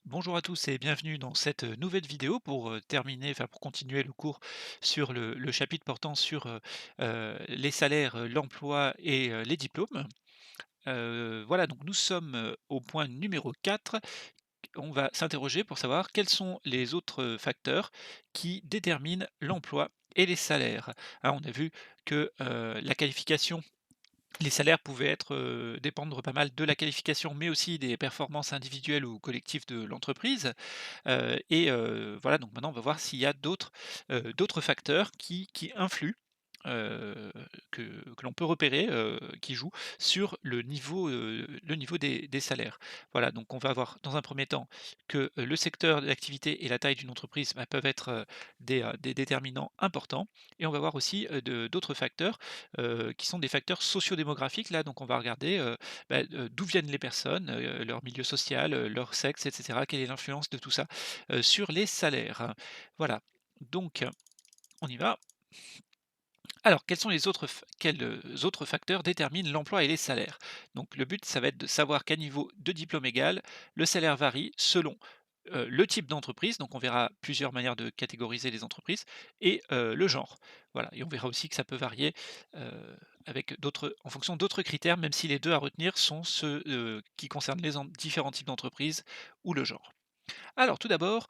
Bonjour à tous et bienvenue dans cette nouvelle vidéo pour pour continuer le cours sur le chapitre portant sur les salaires, l'emploi et les diplômes. Voilà, donc nous sommes au point numéro 4. On va s'interroger pour savoir quels sont les autres facteurs qui déterminent l'emploi et les salaires. Hein, on a vu que la qualification, les salaires pouvaient dépendre pas mal de la qualification, mais aussi des performances individuelles ou collectives de l'entreprise. Voilà, donc maintenant on va voir s'il y a d'autres facteurs qui influent, heu, que l'on peut repérer, qui jouent sur le niveau des salaires. Voilà, donc on va voir dans un premier temps que, le secteur d'activité et la taille d'une entreprise, bah, peuvent être, des déterminants importants, et on va voir aussi, d'autres facteurs, qui sont des facteurs sociodémographiques. Là, donc on va regarder, d'où viennent les personnes, leur milieu social, leur sexe et cetera. Quelle est l'influence de tout ça, sur les salaires? Voilà, donc on y va. Alors, quels autres facteurs déterminent l'emploi et les salaires? Donc le but, ça va être de savoir qu'à niveau de diplôme égal, le salaire varie selon, le type d'entreprise, donc on verra plusieurs manières de catégoriser les entreprises, et le genre. Voilà, et on verra aussi que ça peut varier, avec d'autres en fonction d'autres critères, même si les 2 à retenir sont ceux, qui concernent les différents types d'entreprises ou le genre. Alors tout d'abord,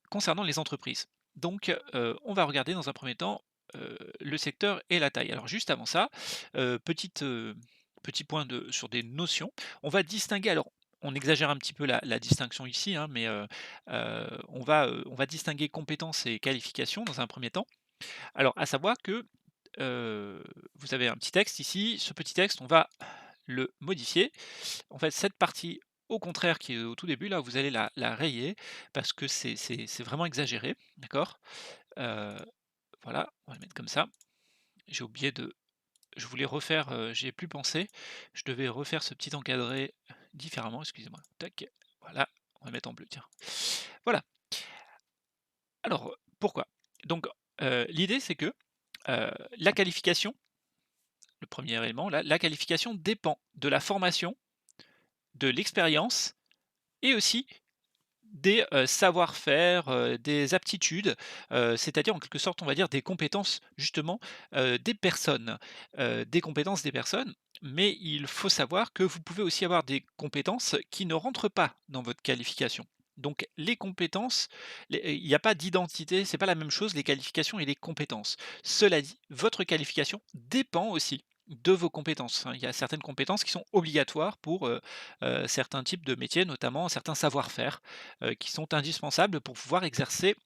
concernant les entreprises. Donc, on va regarder dans un premier temps, le secteur et la taille. Alors juste avant ça, petit point sur des notions. On va distinguer, alors on exagère un petit peu la distinction ici, hein, mais, on va distinguer compétences et qualifications dans un premier temps. Alors à savoir que, heu, vous avez un petit texte ici, ce petit texte, on va le modifier. En fait, cette partie, au contraire, qui est au tout début, là, vous allez la rayer parce que c'est vraiment exagéré, d'accord? Heu, voilà, on va le mettre comme ça. J'ai oublié de je voulais refaire, j'y ai plus pensé. Je devais refaire ce petit encadré différemment, excusez-moi. Tac, voilà, on va mettre en bleu, tiens. Voilà. Alors, pourquoi? Donc, l'idée, c'est que, la qualification, le premier élément, la qualification dépend de la formation, de l'expérience et aussi des, savoir-faire, des aptitudes, c'est-à-dire en quelque sorte, on va dire des compétences justement, des compétences des personnes. Mais il faut savoir que vous pouvez aussi avoir des compétences qui ne rentrent pas dans votre qualification. Donc les compétences, il n'y a pas d'identité, c'est pas la même chose les qualifications et les compétences. Cela dit, votre qualification dépend aussi de vos compétences, hein. Il y a certaines compétences qui sont obligatoires pour, certains types de métiers, notamment certains savoir-faire, qui sont indispensables pour pouvoir exercer,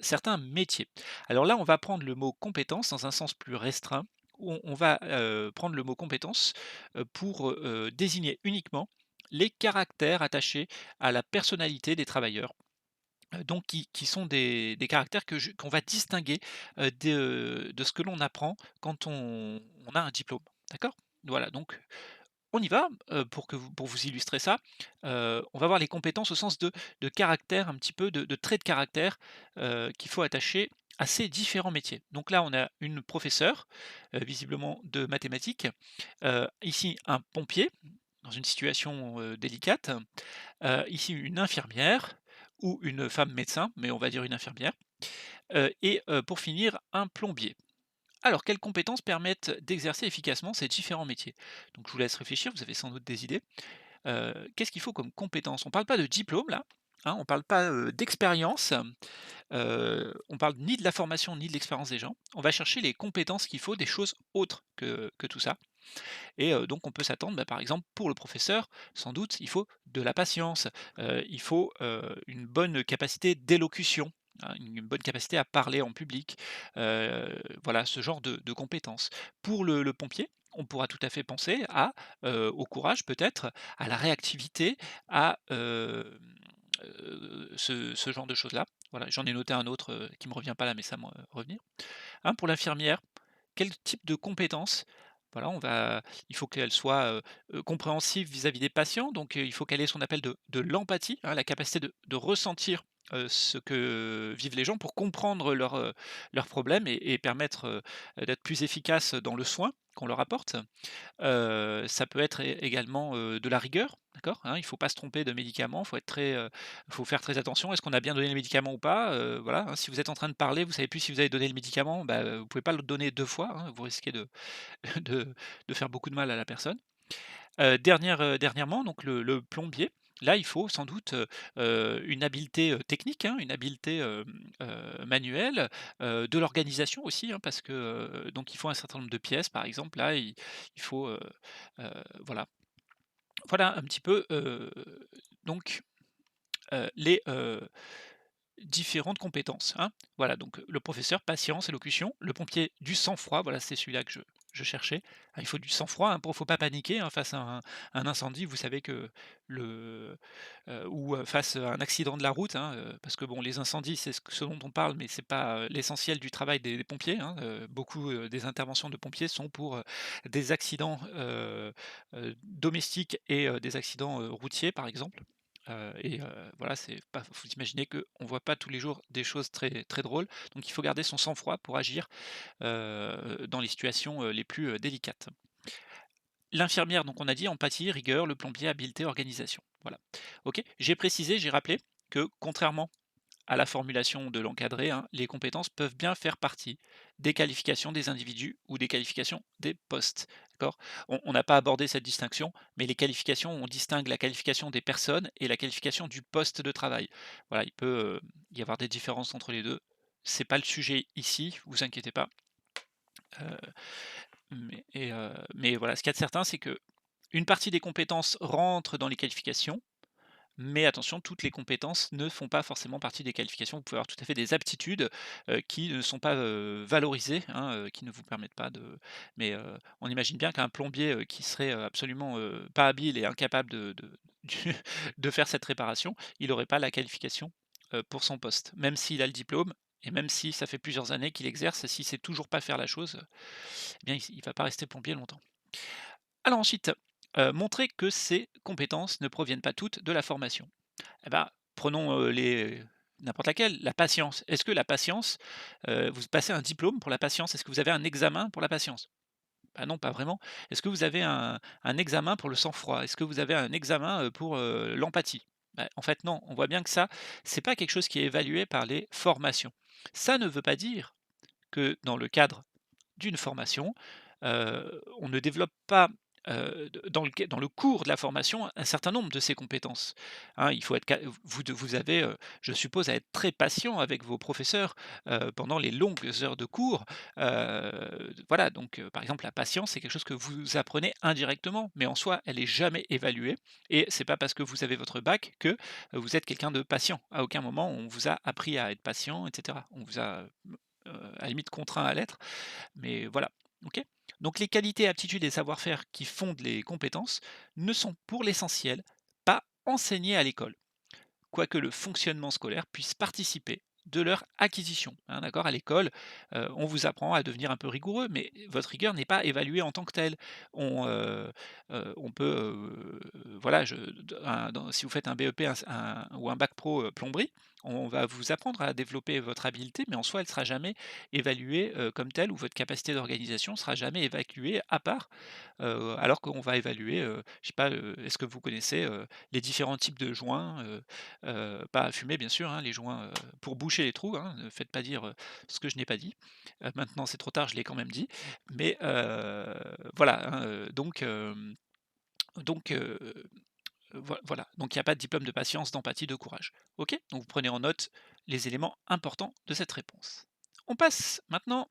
certains métiers. Alors là, on va prendre le mot compétence dans un sens plus restreint, où on va, prendre le mot compétence, pour, désigner uniquement les caractères attachés à la personnalité des travailleurs, donc qui sont des caractères qu'on va distinguer, de ce que l'on apprend quand on a un diplôme. D'accord? Voilà, donc on y va, pour vous illustrer ça. On va voir les compétences au sens de caractère, un petit peu de traits de caractère, qu'il faut attacher à ces différents métiers. Donc là, on a une professeure, visiblement de mathématiques, ici un pompier, dans une situation, délicate, ici une infirmière ou une femme médecin, mais on va dire une infirmière, pour finir un plombier. Alors, quelles compétences permettent d'exercer efficacement ces différents métiers? Donc, je vous laisse réfléchir, vous avez sans doute des idées. Qu'est-ce qu'il faut comme compétences? On ne parle pas de diplôme là, hein, on ne parle pas d'expérience, on parle ni de la formation ni de l'expérience des gens. On va chercher les compétences qu'il faut, des choses autres que tout ça. Et donc, on peut s'attendre, bah, par exemple, pour le professeur, sans doute, il faut de la patience, il faut une bonne capacité d'élocution, hein, une bonne capacité à parler en public, voilà, ce genre de compétences. Pour le pompier, on pourra tout à fait penser au courage peut-être, à la réactivité, à, ce genre de choses-là. Voilà, j'en ai noté un autre, qui me revient pas là, mais ça me revenir. Hein, pour l'infirmière, quel type de compétences? Voilà, il faut qu'elle soit, compréhensive vis-à-vis des patients, donc il faut qu'elle ait ce qu'on appelle de l'empathie, hein, la capacité de ressentir ce que vivent les gens pour comprendre leurs problèmes et permettre, d'être plus efficaces dans le soin qu'on leur apporte. Ça peut être également, de la rigueur, d'accord? Hein, il faut pas se tromper de médicaments, faut faire très attention. Est-ce qu'on a bien donné le médicament ou pas? Voilà, hein, si vous êtes en train de parler, vous savez plus si vous avez donné le médicament, bah, vous pouvez pas le donner 2 fois, hein, vous risquez de de de faire beaucoup de mal à la personne. Dernièrement, donc le plombier, là, il faut sans doute, une habileté, technique, hein, une habileté, manuelle, de l'organisation aussi, hein, parce que, donc il faut un certain nombre de pièces, par exemple, là, il faut, voilà. Voilà un petit peu, donc, les, différentes compétences, hein. Voilà, donc le professeur, patience, élocution, le pompier, du sang-froid, voilà, c'est celui-là que je cherchais. Ah, il faut du sang-froid, hein, faut pas paniquer, hein, face à un incendie. Vous savez que le ou face à un accident de la route, hein, parce que bon, les incendies, c'est ce dont on parle, mais c'est pas, l'essentiel du travail des pompiers, hein. Beaucoup, des interventions de pompiers sont pour, des accidents, domestiques et des accidents, routiers, par exemple. Voilà, c'est pas faut imaginer qu'on voit pas tous les jours des choses très très drôles, donc il faut garder son sang-froid pour agir, dans les situations, les plus, délicates. L'infirmière, donc on a dit empathie, rigueur, le plombier, habileté, organisation. Voilà. OK. J'ai précisé, j'ai rappelé que contrairement à la formulation de l'encadré, hein, les compétences peuvent bien faire partie des qualifications des individus ou des qualifications des postes. D'accord. On n'a pas abordé cette distinction, mais les qualifications, on distingue la qualification des personnes et la qualification du poste de travail. Voilà, il peut y avoir des différences entre les deux. C'est pas le sujet ici, vous inquiétez pas. Euh, mais voilà, ce qu'il y a de certain, c'est que une partie des compétences rentre dans les qualifications, mais attention, toutes les compétences ne font pas forcément partie des qualifications. Vous pouvez avoir tout à fait des aptitudes, qui ne sont pas, valorisées, hein, qui ne vous permettent pas de on imagine bien qu'un plombier, qui serait, absolument, pas habile et incapable de faire cette réparation, il n'aurait pas la qualification, pour son poste. Même s'il a le diplôme et même si ça fait plusieurs années qu'il exerce, si c'est toujours pas faire la chose, eh bien il va pas rester plombier longtemps. Alors ensuite, montrer que ces compétences ne proviennent pas toutes de la formation. Eh ben, prenons, les n'importe laquelle, la patience. Est-ce que la patience, vous passez un diplôme pour la patience? Est-ce que vous avez un examen pour la patience? Bah, non, pas vraiment. Est-ce que vous avez un examen pour le sang-froid? Est-ce que vous avez un examen, pour, l'empathie? Bah, en fait, non. On voit bien que ça, c'est pas quelque chose qui est évalué par les formations. Ça ne veut pas dire que dans le cadre d'une formation, on ne développe pas, dans le cours de la formation, un certain nombre de ces compétences, hein. Il faut être ca vous avez, je suppose, à être très patient avec vos professeurs, pendant les longues heures de cours. Voilà, donc par exemple, la patience, c'est quelque chose que vous apprenez indirectement, mais en soi, elle est jamais évaluée et c'est pas parce que vous avez votre bac que, vous êtes quelqu'un de patient. À aucun moment, on vous a appris à être patient et cetera. On vous a, à la limite contraint à l'être, mais voilà, OK? Donc les qualités, aptitudes et savoir-faire qui fondent les compétences ne sont pour l'essentiel pas enseignés à l'école, quoique le fonctionnement scolaire puisse participer de leur acquisition, hein, d'accord? À l'école, on vous apprend à devenir un peu rigoureux, mais votre rigueur n'est pas évaluée en tant que telle. On peut, voilà, si vous faites un BEP ou un bac pro, plomberie, on va vous apprendre à développer votre habileté, mais en soi, elle ne sera jamais évaluée, comme telle ou votre capacité d'organisation sera jamais évaluée à part, alors qu'on va évaluer, je sais pas, est-ce que vous connaissez, les différents types de joints, pas à fumer bien sûr, hein, les joints, pour boucher les trous, hein, ne faites pas dire, ce que je n'ai pas dit. Maintenant c'est trop tard, je l'ai quand même dit. Mais voilà, hein, donc voilà, donc il y a pas de diplôme de patience, d'empathie, de courage. OK? Donc vous prenez en note les éléments importants de cette réponse. On passe maintenant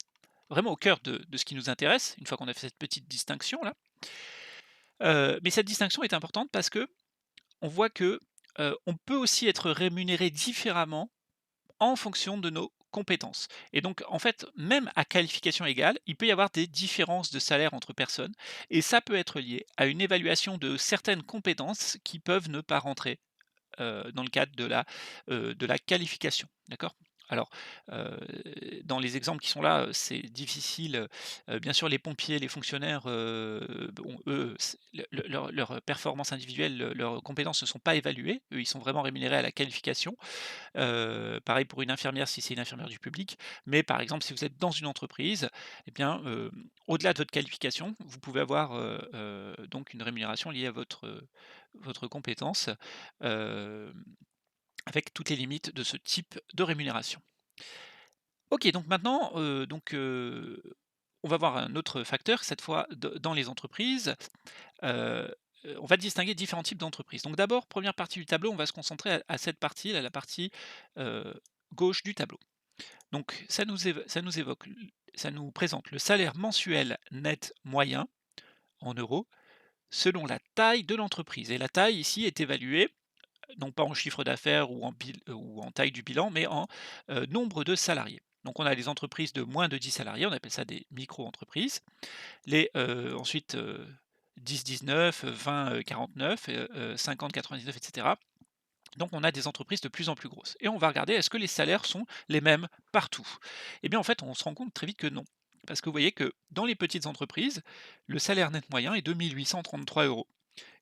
vraiment au cœur de ce qui nous intéresse, une fois qu'on a fait cette petite distinction là. Mais cette distinction est importante parce que on voit que, on peut aussi être rémunéré différemment en fonction de nos compétences et donc en fait, même à qualification égale, il peut y avoir des différences de salaire entre personnes et ça peut être lié à une évaluation de certaines compétences qui peuvent ne pas rentrer, dans le cadre de la qualification, d'accord? Alors, heu, dans les exemples qui sont là, c'est difficile, bien sûr les pompiers, les fonctionnaires, bon eux, c'est leurs performances individuelles, leurs compétences ne sont pas évaluées. Eux, ils sont vraiment rémunérés à la qualification. Pareil pour une infirmière si c'est une infirmière du public. Mais par exemple, si vous êtes dans une entreprise, eh bien, au-delà de votre qualification, vous pouvez avoir, donc une rémunération liée à votre compétence, hem, avec toutes les limites de ce type de rémunération. OK, donc maintenant, on va voir un autre facteur, cette fois dans les entreprises. Heu on va distinguer différents types d'entreprises. Donc d'abord, première partie du tableau, on va se concentrer à cette partie, là, la partie, heu, gauche du tableau. Donc ça nous présente le salaire mensuel net moyen en euros, selon la taille de l'entreprise et la taille ici est évaluée, non pas en chiffre d'affaires ou en taille du bilan, mais en, nombre de salariés. Donc on a les entreprises de moins de 10 salariés, on appelle ça des micro-entreprises. Ensuite, 10-19, 20, 49, 50-99 et cetera. Donc on a des entreprises de plus en plus grosses et on va regarder est-ce que les salaires sont les mêmes partout? Eh bien en fait, on se rend compte très vite que non. Parce que vous voyez que dans les petites entreprises, le salaire net moyen est de 1 833 €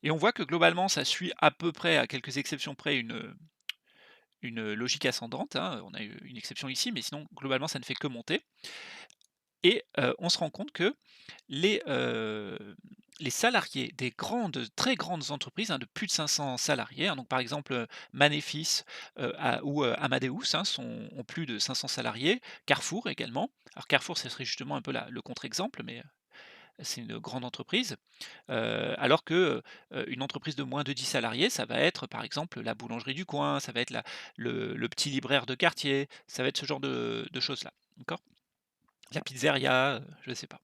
et on voit que globalement ça suit à peu près, à quelques exceptions près, une logique ascendante, hein. On a eu une exception ici, mais sinon globalement ça ne fait que monter et on se rend compte que les, heu, les salariés des très grandes entreprises, hein, de plus de 500 salariés, hein, donc par exemple, Manéfis, Amadeus, hein, ont plus de 500 salariés, Carrefour également. Alors Carrefour, ce serait justement un peu la le contre-exemple, mais, c'est une grande entreprise. Alors que, une entreprise de moins de 10 salariés, ça va être par exemple la boulangerie du coin, ça va être le petit libraire de quartier, ça va être ce genre de choses-là, d'accord? La pizzeria, je ne sais pas.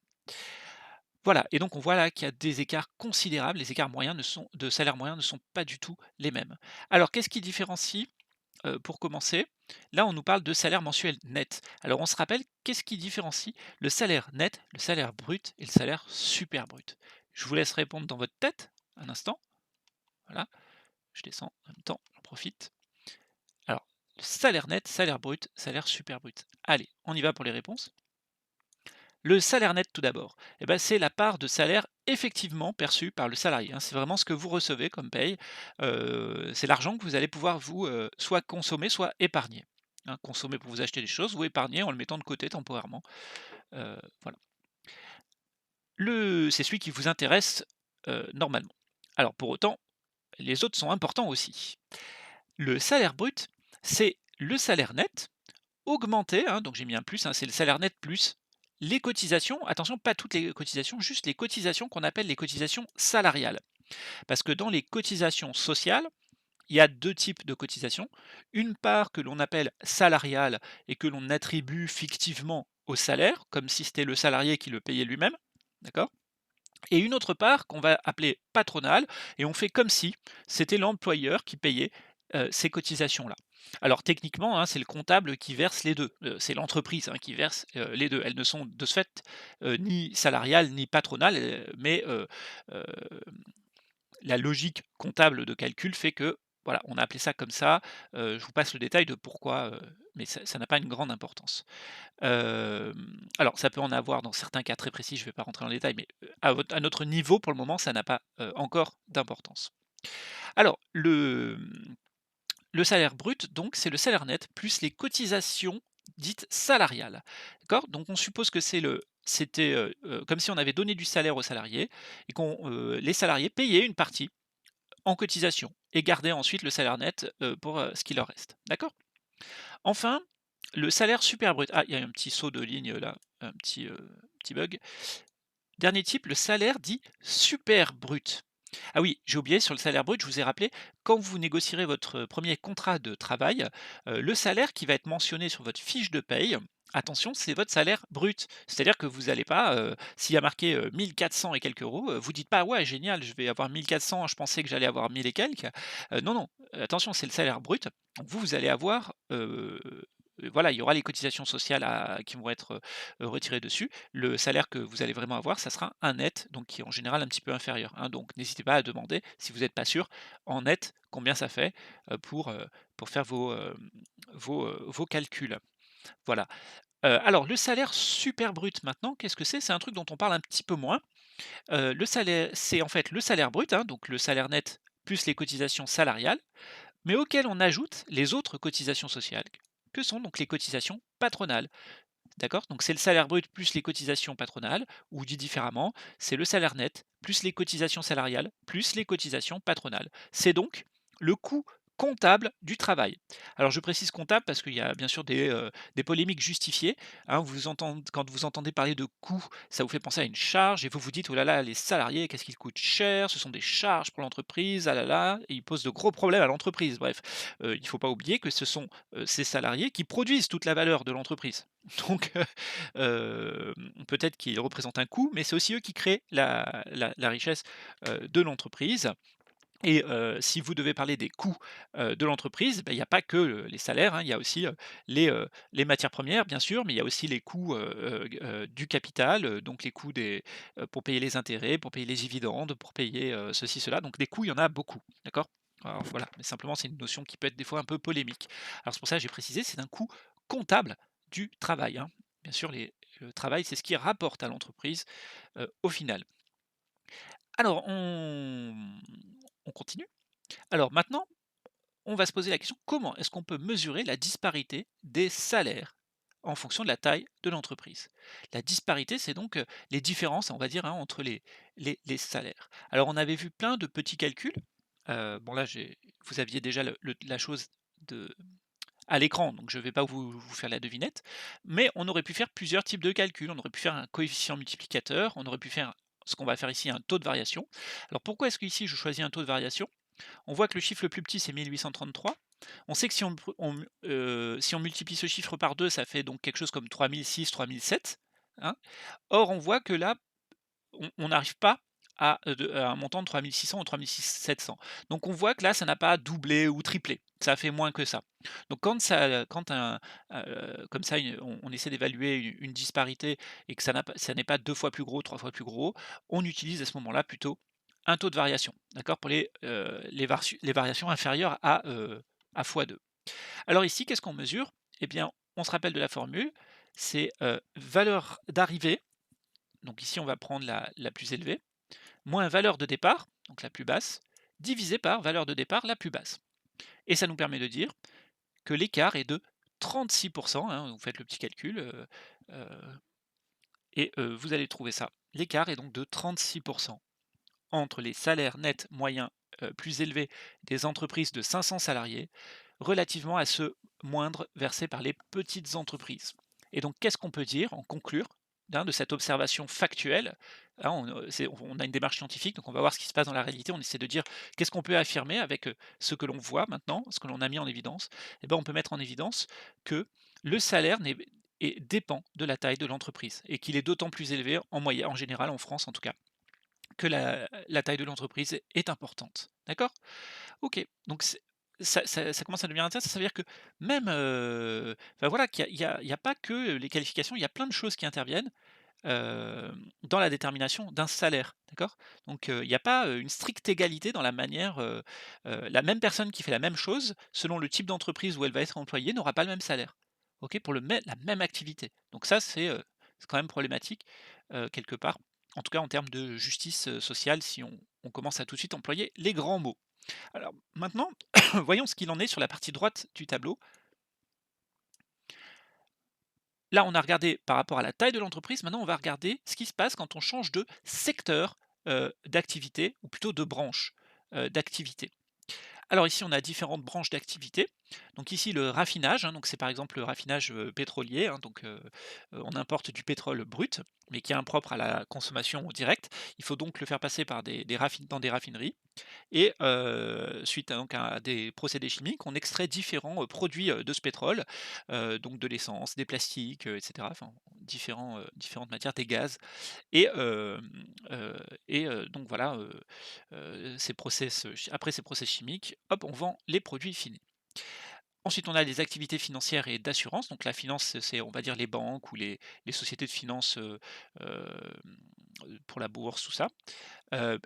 Voilà, et donc on voit là qu'il y a des écarts considérables. Les écarts moyens ne sont de salaire moyen ne sont pas du tout les mêmes. Alors qu'est-ce qui différencie, pour commencer? Là, on nous parle de salaire mensuel net. Alors on se rappelle, qu'est-ce qui différencie le salaire net, le salaire brut et le salaire super brut? Je vous laisse répondre dans votre tête, un instant. Voilà, je descends en même temps, j'en profite. Alors, salaire net, salaire brut, salaire super brut. Allez, on y va pour les réponses. Le salaire net tout d'abord, eh ben, c'est la part de salaire effectivement perçue par le salarié, hein. C'est vraiment ce que vous recevez comme paye, c'est l'argent que vous allez pouvoir vous, soit consommer, soit épargner, hein. Consommer pour vous acheter des choses ou épargner en le mettant de côté temporairement, voilà. C'est celui qui vous intéresse, normalement. Alors pour autant, les autres sont importants aussi. Le salaire brut, c'est le salaire net augmenté, hein, donc j'ai mis un plus, hein, c'est le salaire net plus les cotisations. Attention, pas toutes les cotisations, juste les cotisations qu'on appelle les cotisations salariales. Parce que dans les cotisations sociales, il y a 2 types de cotisations. Une part que l'on appelle salariale et que l'on attribue fictivement au salaire, comme si c'était le salarié qui le payait lui-même, d'accord? Et une autre part qu'on va appeler patronale et on fait comme si c'était l'employeur qui payait, ces cotisations-là. Alors techniquement, hein, c'est le comptable qui verse les 2. C'est l'entreprise, hein, qui verse, les 2. Elles ne sont de ce fait, ni salariales ni patronales, mais la logique comptable de calcul fait que, voilà, on a appelé ça comme ça. Je vous passe le détail de pourquoi, mais ça n'a pas une grande importance. Alors ça peut en avoir dans certains cas très précis, je ne vais pas rentrer dans le détail, mais, à notre niveau pour le moment, ça n'a pas, encore d'importance. Alors le salaire brut donc, c'est le salaire net plus les cotisations dites salariales. D'accord? Donc on suppose que c'était, comme si on avait donné du salaire aux salariés et les salariés payaient une partie en cotisation et gardaient ensuite le salaire net, pour, ce qui leur reste. D'accord? Enfin, le salaire super brut. Ah, il y a un petit saut de ligne là, petit bug. Dernier type, le salaire dit super brut. Ah oui, j'ai oublié sur le salaire brut, je vous ai rappelé, quand vous négocierez votre premier contrat de travail, le salaire qui va être mentionné sur votre fiche de paye, attention, c'est votre salaire brut. C'est-à-dire que vous n'allez pas, s'il y a marqué, 1 400 et quelques euros, vous dites pas: «Ouais génial, je vais avoir 1 400, je pensais que j'allais avoir 1 000 et quelques». Non, non, attention, c'est le salaire brut. Donc vous allez avoir, voilà, il y aura les cotisations sociales qui vont être, retirées dessus. Le salaire que vous allez vraiment avoir, ça sera un net, donc qui est en général un petit peu inférieur, hein. Donc n'hésitez pas à demander, si vous n'êtes pas sûr, en net, combien ça fait, pour faire vos calculs. Voilà. Alors le salaire super brut maintenant, qu'est-ce que c'est? C'est un truc dont on parle un petit peu moins. Le salaire c'est en fait le salaire brut, hein, donc le salaire net plus les cotisations salariales, mais auxquelles on ajoute les autres cotisations sociales, que sont donc les cotisations patronales. D'accord? Donc c'est le salaire brut plus les cotisations patronales, ou dit différemment, c'est le salaire net plus les cotisations salariales plus les cotisations patronales. C'est donc le coût comptable du travail. Alors je précise comptable parce qu'il y a bien sûr des polémiques justifiées, hein. Quand vous entendez parler de coût, ça vous fait penser à une charge et vous vous dites: «Oh là là, les salariés, qu'est-ce qu'ils coûtent cher, ce sont des charges pour l'entreprise, ah là là», et ils posent de gros problèmes à l'entreprise. Bref, il ne faut pas oublier que ce sont, ces salariés qui produisent toute la valeur de l'entreprise. Donc, peut-être qu'ils représentent un coût, mais c'est aussi eux qui créent la richesse, de l'entreprise. Et si vous devez parler des coûts, de l'entreprise, bah, il y a pas que, les salaires, hein, il y a aussi, les matières premières bien sûr, mais il y a aussi les coûts, du capital, donc les coûts pour payer les intérêts, pour payer les dividendes, pour payer, ceci, cela, donc des coûts, il y en a beaucoup, d'accord? Alors voilà, mais simplement c'est une notion qui peut être des fois un peu polémique. Alors c'est pour ça que j'ai précisé, c'est un coût comptable du travail, hein. Bien sûr le travail, c'est ce qui rapporte à l'entreprise, au final. Alors on continue? Alors maintenant, on va se poser la question, comment est-ce qu'on peut mesurer la disparité des salaires en fonction de la taille de l'entreprise? La disparité, c'est donc les différences, on va dire, hein, entre les salaires. Alors, on avait vu plein de petits calculs. Bon, là, vous aviez déjà la chose à l'écran, donc je ne vais pas vous faire la devinette, mais on aurait pu faire plusieurs types de calculs. On aurait pu faire un coefficient multiplicateur, on aurait pu faire ce qu'on va faire ici, un taux de variation. Alors pourquoi est-ce qu'ici je choisis un taux de variation? On voit que le chiffre le plus petit, c'est 1833. On sait que si on multiplie ce chiffre par 2, ça fait donc quelque chose comme 3006-3007, hein. Or, on voit que là, on n'arrive pas à un montant de 3600 ou 3700. Donc on voit que là, ça n'a pas doublé ou triplé. Ça a fait moins que ça. Donc comme ça, on essaie d'évaluer une disparité et que ça n'est pas 2 fois plus gros, 3 fois plus gros, on utilise à ce moment-là plutôt un taux de variation, d'accord? Pour les variations inférieures à fois 2. Alors ici, qu'est-ce qu'on mesure? Eh bien, on se rappelle de la formule, c'est, valeur d'arrivée, donc ici on va prendre la plus élevée, moins valeur de départ, donc la plus basse, divisé par valeur de départ la plus basse. Et ça nous permet de dire que l'écart est de 36, hein, vous faites le petit calcul, heu et vous allez trouver ça. L'écart est donc de 36 entre les salaires nets moyens, plus élevés des entreprises de 500 salariés, relativement à ceux moindres versés par les petites entreprises. Et donc qu'est-ce qu'on peut dire, en conclure, hein, de cette observation factuelle? Hein, on a une démarche scientifique, donc on va voir ce qui se passe dans la réalité, on essaie de dire qu'est-ce qu'on peut affirmer avec, ce que l'on voit maintenant, ce que l'on a mis en évidence? Et ben, on peut mettre en évidence que le salaire dépend de la taille de l'entreprise et qu'il est d'autant plus élevé en moyenne, en général en France en tout cas, que la taille de l'entreprise est importante. D'accord? OK, donc ça commence à devenir intéressant. Ça veut dire que même, enfin voilà, qu'il y a pas que les qualifications, il y a plein de choses qui interviennent, dans la détermination d'un salaire, d'accord? Donc, il y a pas, une stricte égalité dans la manière, la même personne qui fait la même chose, selon le type d'entreprise où elle va être employée, n'aura pas le même salaire. OK? Pour la même activité. Donc ça, c'est quand même problématique, quelque part. En tout cas, en termes de justice, sociale, si on commence à tout de suite employer les grands mots. Alors maintenant, voyons ce qu'il en est sur la partie droite du tableau. Là, on a regardé par rapport à la taille de l'entreprise. Maintenant, on va regarder ce qui se passe quand on change de secteur, d'activité ou plutôt de branche, d'activité. Alors ici, on a différentes branches d'activité. Donc ici, le raffinage, hein, donc c'est par exemple le raffinage, pétrolier, hein, donc on importe du pétrole brut, mais qui est impropre à la consommation directe. Il faut donc le faire passer par dans des raffineries. Et suite à des procédés chimiques, on extrait différents, produits, de ce pétrole, donc de l'essence, des plastiques, et cetera, enfin différentes matières, des gaz et donc voilà, après ces process chimiques, hop, on vend les produits finis. Ensuite, on a les activités financières et d'assurance. Donc la finance, c'est on va dire les banques ou les sociétés de finance, pour la bourse, tout ça.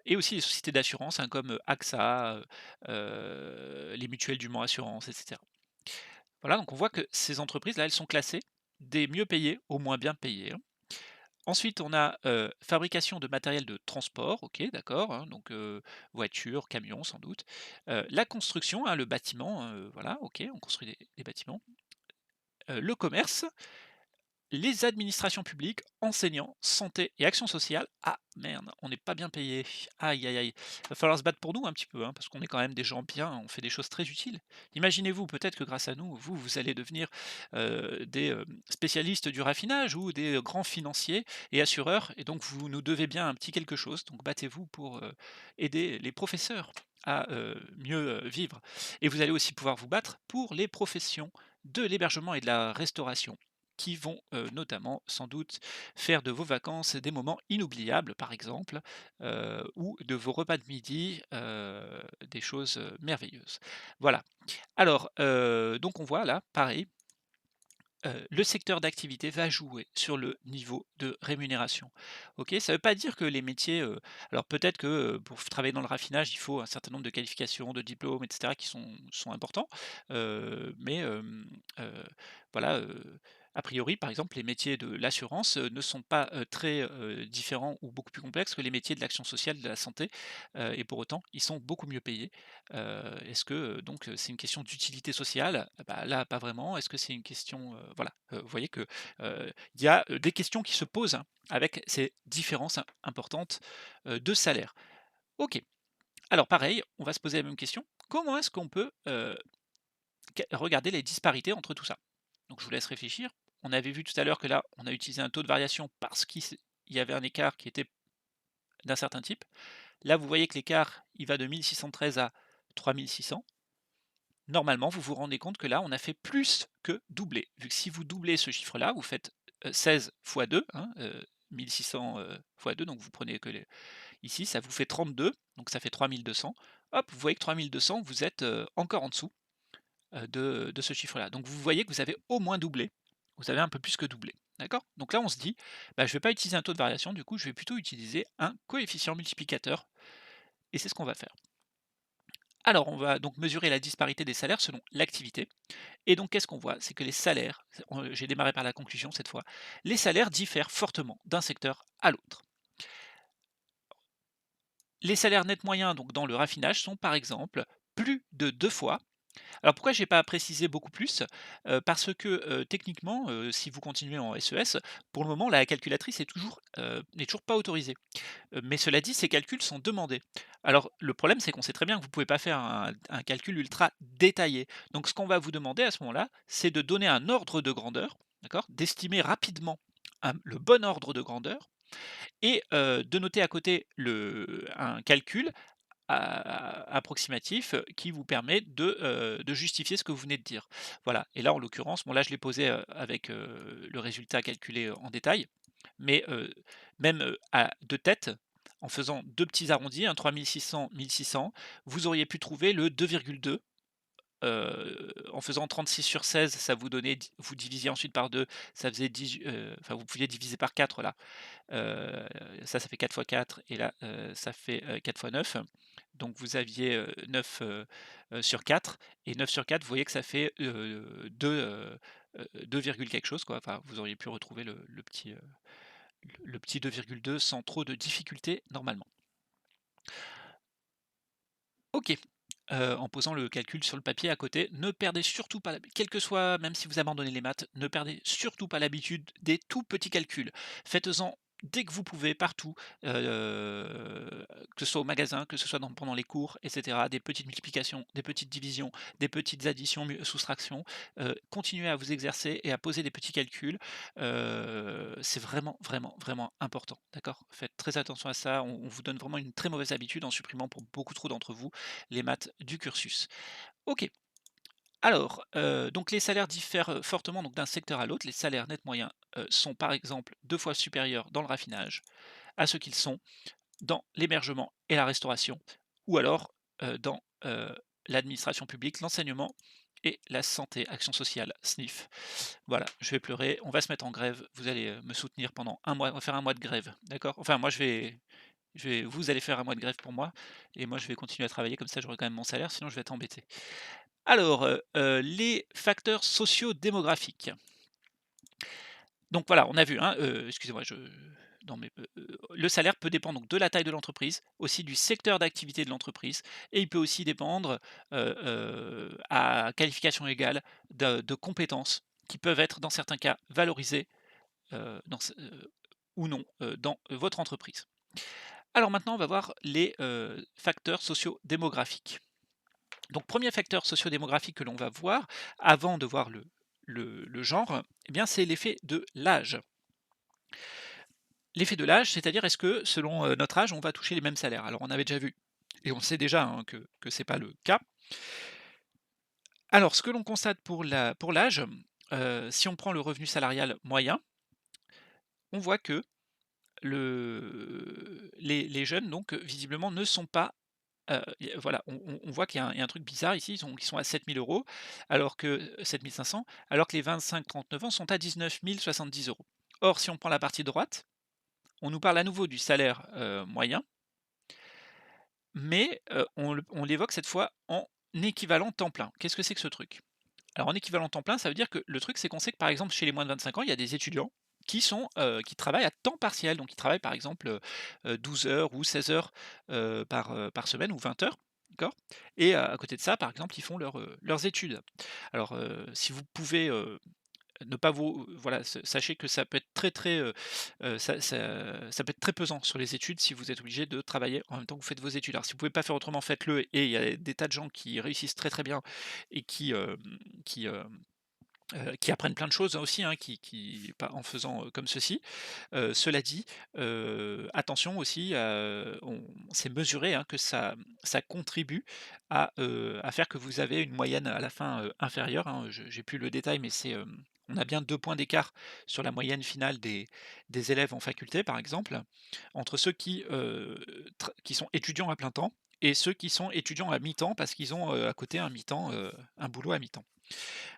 Et aussi les sociétés d'assurance, hein, comme, AXA, les mutuelles du Mans Assurance et cetera. Voilà, donc on voit que ces entreprises-là, elles sont classées des mieux payées aux moins bien payées, hein. Ensuite, on a, fabrication de matériel de transport, OK, d'accord, hein, donc voiture, camion sans doute. La construction, hein, le bâtiment, voilà, OK, on construit des bâtiments. Le commerce, les administrations publiques, enseignants, santé et action sociale. Ah merde, on n'est pas bien payé. Aïe, aïe, aïe. Va falloir se battre pour nous un petit peu, hein, parce qu'on est quand même des gens bien, on fait des choses très utiles. Imaginez-vous, peut-être que grâce à nous, vous allez devenir des spécialistes du raffinage ou des grands financiers et assureurs, et donc vous nous devez bien un petit quelque chose. Donc battez-vous pour aider les professeurs à mieux vivre. Et vous allez aussi pouvoir vous battre pour les professions de l'hébergement et de la restauration qui vont, notamment, sans doute, faire de vos vacances des moments inoubliables, par exemple, ou de vos repas de midi, des choses, merveilleuses. Voilà. Alors, donc on voit là, pareil, le secteur d'activité va jouer sur le niveau de rémunération. OK? Ça ne veut pas dire que les métiers, alors peut-être que, pour travailler dans le raffinage, il faut un certain nombre de qualifications, de diplômes et cetera qui sont importants, mais voilà, a priori, par exemple, les métiers de l'assurance, ne sont pas, très, différents ou beaucoup plus complexes que les métiers de l'action sociale, de la santé, et pour autant, ils sont beaucoup mieux payés. Est-ce que, donc, c'est une question d'utilité sociale? Bah, là, pas vraiment. Est-ce que c'est une question, voilà, vous voyez que, il y a, des questions qui se posent, hein, avec ces différences importantes, de salaire. OK. Alors pareil, on va se poser la même question. Comment est-ce qu'on peut, regarder les disparités entre tout ça? Donc je vous laisse réfléchir. On avait vu tout à l'heure que là, on a utilisé un taux de variation parce il y avait un écart qui était d'un certain type. Là, vous voyez que l'écart, il va de 1 613 à 3 600. Normalement, vous vous rendez compte que là, on a fait plus que doubler. Vu que si vous doublez ce chiffre-là, vous faites 16 fois 2, hein, 1600 fois 2, donc vous prenez que ici, ça vous fait 32, donc ça fait 3200. Hop, vous voyez que 3200, vous êtes encore en dessous de ce chiffre-là. Donc vous voyez que vous avez au moins doublé, vous avez un peu plus que doublé. D'accord. Donc là, on se dit, bah, je ne vais pas utiliser un taux de variation, du coup, je vais plutôt utiliser un coefficient multiplicateur, et c'est ce qu'on va faire. Alors, on va donc mesurer la disparité des salaires selon l'activité. Et donc, qu'est-ce qu'on voit? C'est que les salaires, j'ai démarré par la conclusion cette fois, les salaires diffèrent fortement d'un secteur à l'autre. Les salaires nets moyens, donc dans le raffinage, sont par exemple plus de 2 fois. Alors pourquoi j'ai pas précisé beaucoup plus? Parce que, techniquement, si vous continuez en SES, pour le moment la calculatrice n'est toujours pas autorisée. Mais cela dit, ces calculs sont demandés. Alors le problème, c'est qu'on sait très bien que vous ne pouvez pas faire un calcul ultra détaillé. Donc ce qu'on va vous demander à ce moment-là, c'est de donner un ordre de grandeur, d'accord? D'estimer rapidement le bon ordre de grandeur et de noter à côté un calcul approximatif qui vous permet de justifier ce que vous venez de dire. Voilà, et là, en l'occurrence, bon là, je l'ai posé, avec, le résultat calculé, en détail, mais même, à de tête, en faisant 2 petits arrondis, un 3 600 1 600, vous auriez pu trouver le 2,2. En faisant 36 sur 16, ça vous donnait vous divisiez ensuite par 2, ça faisait 18, enfin, vous pouviez diviser par 4 là. Heu, ça fait 4 fois 4 et là, ça fait, 4 fois 9. Donc vous aviez, 9, sur 4 et 9 sur 4, vous voyez que ça fait, 2, 2 quelque chose quoi. Enfin, vous auriez pu retrouver le petit 2,2 sans trop de difficultés normalement. OK. En posant le calcul sur le papier à côté, ne perdez surtout pas quel que soit, même si vous abandonnez les maths, ne perdez surtout pas l'habitude des tout petits calculs. Faites-en dès que vous pouvez, partout, que ce soit au magasin, que ce soit pendant les cours, et cetera. Des petites multiplications, des petites divisions, des petites additions, soustractions. Continuez à vous exercer et à poser des petits calculs. C'est vraiment, vraiment, vraiment important, d'accord? Faites très attention à ça. On vous donne vraiment une très mauvaise habitude en supprimant pour beaucoup trop d'entre vous les maths du cursus. OK. Alors, donc les salaires diffèrent, fortement donc d'un secteur à l'autre. Les salaires nets moyens, sont par exemple 2 fois supérieurs dans le raffinage à ce qu'ils sont dans l'hébergement et la restauration ou alors, dans, l'administration publique, l'enseignement et la santé, action sociale, SNIF. Voilà, je vais pleurer, on va se mettre en grève, vous allez, me soutenir pendant un mois, on va faire un mois de grève, d'accord? Enfin moi vous allez faire un mois de grève pour moi et moi je vais continuer à travailler comme ça j'aurai quand même mon salaire, sinon je vais être embêté. Alors, les facteurs socio-démographiques. Donc voilà, on a vu, hein, excusez-moi, je dans mes le salaire peut dépendre donc de la taille de l'entreprise, aussi du secteur d'activité de l'entreprise et il peut aussi dépendre, à qualification égale de compétences qui peuvent être dans certains cas valorisées, dans ce ou non, dans votre entreprise. Alors maintenant, on va voir les, facteurs socio-démographiques. Donc premier facteur socio-démographique que l'on va voir avant de voir le genre, eh bien c'est l'effet de l'âge. L'effet de l'âge, c'est-à-dire est-ce que selon, notre âge, on va toucher les mêmes salaires? Alors on avait déjà vu et on sait déjà, hein, que c'est pas le cas. Alors ce que l'on constate pour l'âge, si on prend le revenu salarial moyen, on voit que les jeunes donc, visiblement ne sont pas, y voilà, on voit qu'il y a un truc bizarre ici, ils sont à 7 000 € alors que 7 500 alors que les 25-39 ans sont à 19 070 €. Or si on prend la partie droite, on nous parle à nouveau du salaire, moyen, mais on l'évoque cette fois en équivalent temps plein. Qu'est-ce que c'est que ce truc? Alors en équivalent temps plein, ça veut dire que le truc, c'est qu'on sait que par exemple chez les moins de 25 ans, il y a des étudiants qui travaillent à temps partiel. Donc ils travaillent par exemple, 12 heures ou 16 heures, par semaine ou 20 heures, d'accord? Et à côté de ça, par exemple, ils font leurs études. Alors, si vous pouvez, ne pas vous voilà, sachez que ça peut être très, très, ça peut être très pesant sur les études si vous êtes obligé de travailler en même temps que vous faites vos études. Alors si vous pouvez pas faire autrement, faites-le et il y a des tas de gens qui réussissent très, très bien et qui, qui apprennent plein de choses aussi, hein, qui pas en faisant, comme ceci. Cela dit, attention aussi, on c'est mesuré, hein, que ça contribue à faire que vous avez une moyenne à la fin, inférieure, hein. Je j'ai plus le détail, mais on a bien 2 points d'écart sur la moyenne finale des élèves en faculté, par exemple, entre ceux qui sont étudiants à plein temps et ceux qui sont étudiants à mi-temps parce qu'ils ont, à côté un mi-temps, un boulot à mi-temps.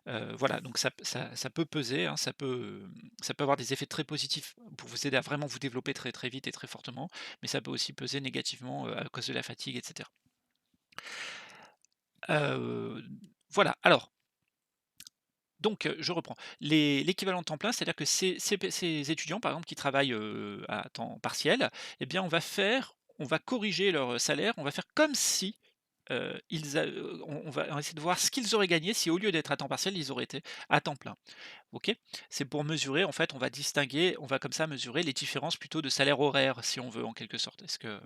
Voilà, donc ça peut peser, hein, ça peut avoir des effets très positifs pour vous aider à vraiment vous développer très, très vite et très fortement, mais ça peut aussi peser négativement, à cause de la fatigue et cetera. Heu, voilà, alors donc je reprends. L'équivalent temps plein, c'est-à-dire que ces étudiants, par exemple, qui travaillent, à temps partiel, eh bien, on va corriger leur salaire, on va faire comme si, on va essayer de voir ce qu'ils auraient gagné si au lieu d'être à temps partiel, ils auraient été à temps plein. OK? C'est pour mesurer, en fait, on va comme ça mesurer les différences plutôt de salaire horaire, si on veut, en quelque sorte. Est-ce que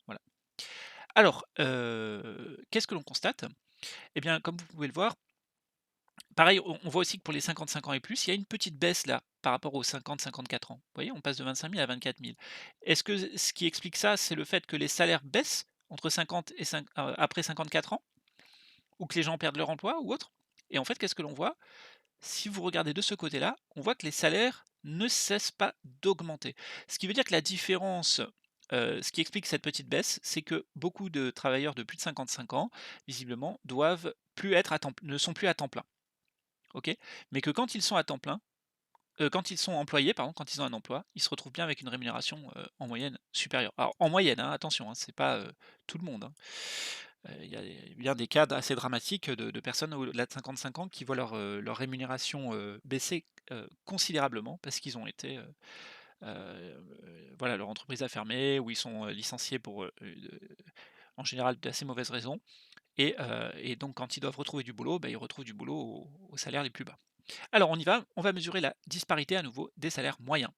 voilà. Alors, qu'est-ce que l'on constate? Eh bien, comme vous pouvez le voir, pareil, on voit aussi que pour les 55 ans et plus, il y a une petite baisse là, par rapport aux 50-54 ans. Vous voyez, on passe de 25 000 à 24 000. Est-ce que ce qui explique ça, c'est le fait que les salaires baissent entre 50 et après 54 ans? Ou que les gens perdent leur emploi ou autre? Et en fait, qu'est-ce que l'on voit? Si vous regardez de ce côté-là, on voit que les salaires ne cessent pas d'augmenter. Ce qui veut dire que la différence, ce qui explique cette petite baisse, c'est que beaucoup de travailleurs de plus de 55 ans, visiblement, ne sont plus à temps plein, OK? Mais que quand ils sont à temps plein, quand ils sont employés, pardon, quand ils ont un emploi, ils se retrouvent bien avec une rémunération, en moyenne supérieure. Alors en moyenne, hein, attention, hein, c'est pas, tout le monde, hein. Il y a bien des cas assez dramatiques de personnes au-delà de 55 ans qui voient leur rémunération, baisser, considérablement parce qu'ils ont été, voilà, leur entreprise a fermé ou ils sont, licenciés pour, en général d'assez mauvaises raisons et donc quand ils doivent retrouver du boulot, bah, ils retrouvent du boulot aux salaires les plus bas. Alors on va mesurer la disparité à nouveau des salaires moyens,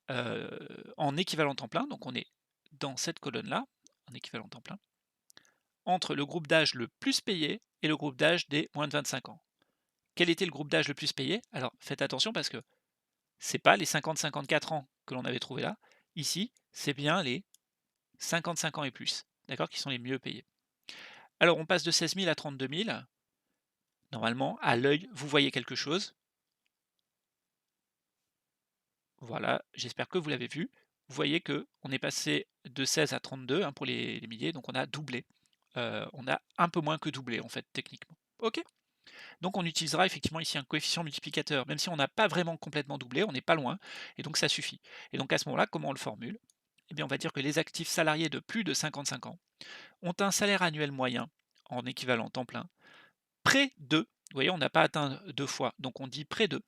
en équivalent temps plein, donc on est dans cette colonne-là, en équivalent temps plein, entre le groupe d'âge le plus payé et le groupe d'âge des moins de 25 ans. Quel était le groupe d'âge le plus payé? Alors faites attention parce que c'est pas les 50-54 ans que l'on avait trouvé là. Ici, c'est bien les 55 ans et plus, d'accord, qui sont les mieux payés. Alors on passe de 16 000 à 32 000. Normalement, à l'œil, vous voyez quelque chose. Voilà, j'espère que vous l'avez vu. Vous voyez que on est passé de 16 à 32, hein, pour les milliers, donc on a doublé. On a un peu moins que doublé en fait techniquement. OK? Donc on utilisera effectivement ici un coefficient multiplicateur, même si on n'a pas vraiment complètement doublé, on n'est pas loin, et donc ça suffit. Et donc à ce moment-là, comment on le formule? Eh bien on va dire que les actifs salariés de plus de 55 ans ont un salaire annuel moyen, en équivalent temps plein, près de, vous voyez, on n'a pas atteint 2 fois, donc on dit près de.